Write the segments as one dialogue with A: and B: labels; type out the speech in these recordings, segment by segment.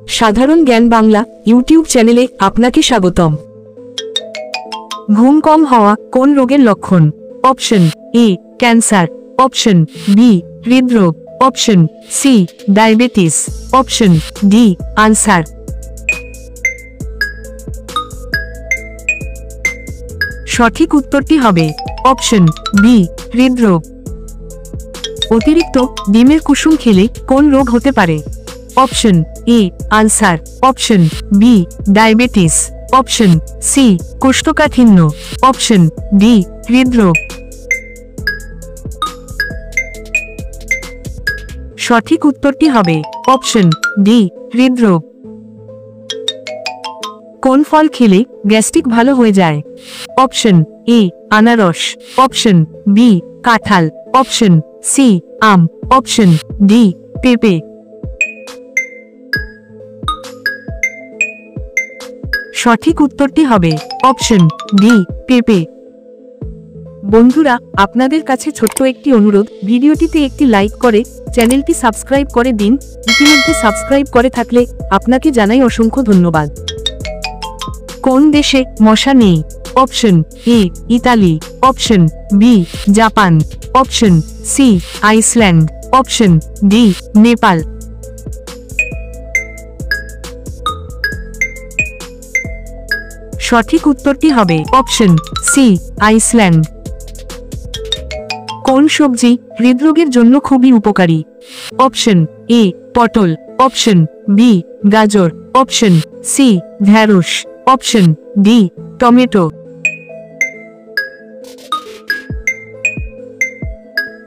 A: সাধারণ জ্ঞান বাংলা ইউটিউব চ্যানেলে আপনাকে স্বাগতম। ঘুম কম হওয়া কোন রোগের লক্ষণ? Option A cancer, option B হৃদরোগ, option C diabetes, option D answer. সঠিক উত্তরটি হবে অপশন বি হৃদরোগ। অতিরিক্ত ডিমের কুসুম খেলে কোন রোগ হতে পারে? Option A ulcer, option B diabetes, option C কোষ্ঠকাঠিন্য, অপশন ডি হৃদরোগ। সঠিক উত্তরটি হবে অপশন ডি হৃদরোগ। কোন ফল খেলে গ্যাস্ট্রিক ভালো হয়ে যায়? অপশন এ আনারস, অপশন বি কাঁঠাল, অপশন সি আম, অপশন ডি পেঁপে। সঠিক উত্তরটি হবে অপশন ডি পেঁপে। বন্ধুরা, আপনাদের কাছে ছোট্ট একটি অনুরোধ, ভিডিওটিতে একটি লাইক করে চ্যানেলটি সাবস্ক্রাইব করে দিন। ইতিমধ্যে সাবস্ক্রাইব করে থাকলে আপনাকে জানাই অসংখ্য ধন্যবাদ। কোন দেশে মশা নেই? Option A Italy, option B Japan, option C Iceland, option D Nepal. সঠিক উত্তরটি হবে অপশন সি আইসল্যান্ড। কোন সবজি হৃদরোগের জন্য খুবই উপকারী? অপশন এ পটল, অপশন বি গাজর, অপশন সি ঢেঁড়স, অপশন ডি টমেটো।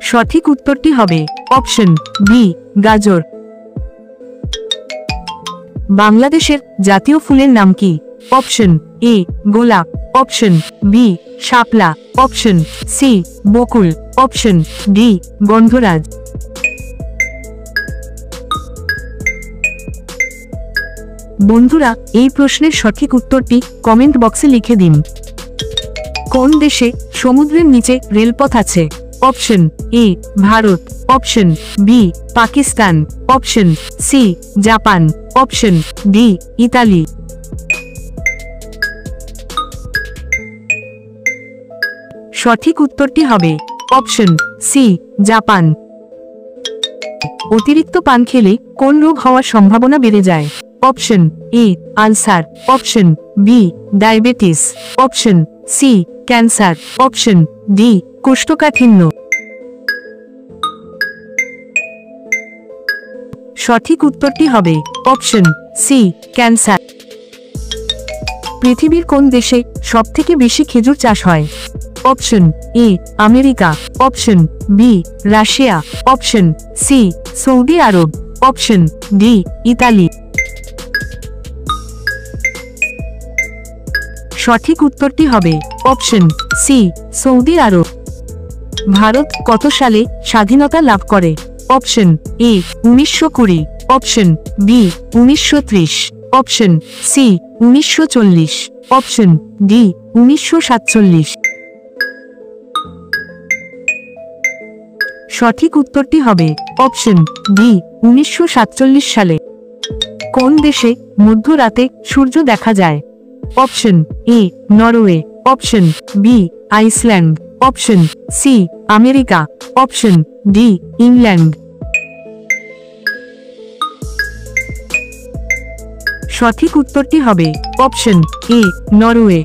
A: সঠিক উত্তরটি হবে অপশন বি গাজর। বাংলাদেশের জাতীয় ফুলের নাম কি? অপশন এ গোলাপ, অপশন বি শাপলা, অপশন সি বকুল, অপশন ডি গন্ধরাজ। বন্ধুরা, এই প্রশ্নের সঠিক উত্তরটি কমেন্ট বক্সে লিখে দিন। কোন দেশে সমুদ্রের নিচে রেলপথ আছে? Option A Bharat, option B Pakistan, option C Japan, option D Italy. সঠিক উত্তরটি হবে অপশন সি জাপান। অতিরিক্ত পান খেলে কোন রোগ হওয়ার সম্ভাবনা বেড়ে যায়? Option A ulcer, option B diabetes, option C cancer, option D কোষ্ঠকাঠিন্য। সঠিক উত্তরটি হবে অপশন সি ক্যান্সার। পৃথিবীর কোন দেশে সবথেকে বেশি খেজুর চাষ হয়? Option A America, option B Russia, option C Saudi Arab, option D Italy. সঠিক উত্তরটি হবে option C Saudi Arab. Bharat কত সালে স্বাধীনতা লাভ করে? Option A 1920, option B 1930, option C 1940, option D 1947। সঠিক উত্তরটি হবে অপশন ডি 1947 সালে। কোন দেশে মধ্যরাতে সূর্য দেখা যায়? Option A Norway, option B Iceland, option C America, option D England. সঠিক উত্তরটি হবে অপশন এ নরওয়ে।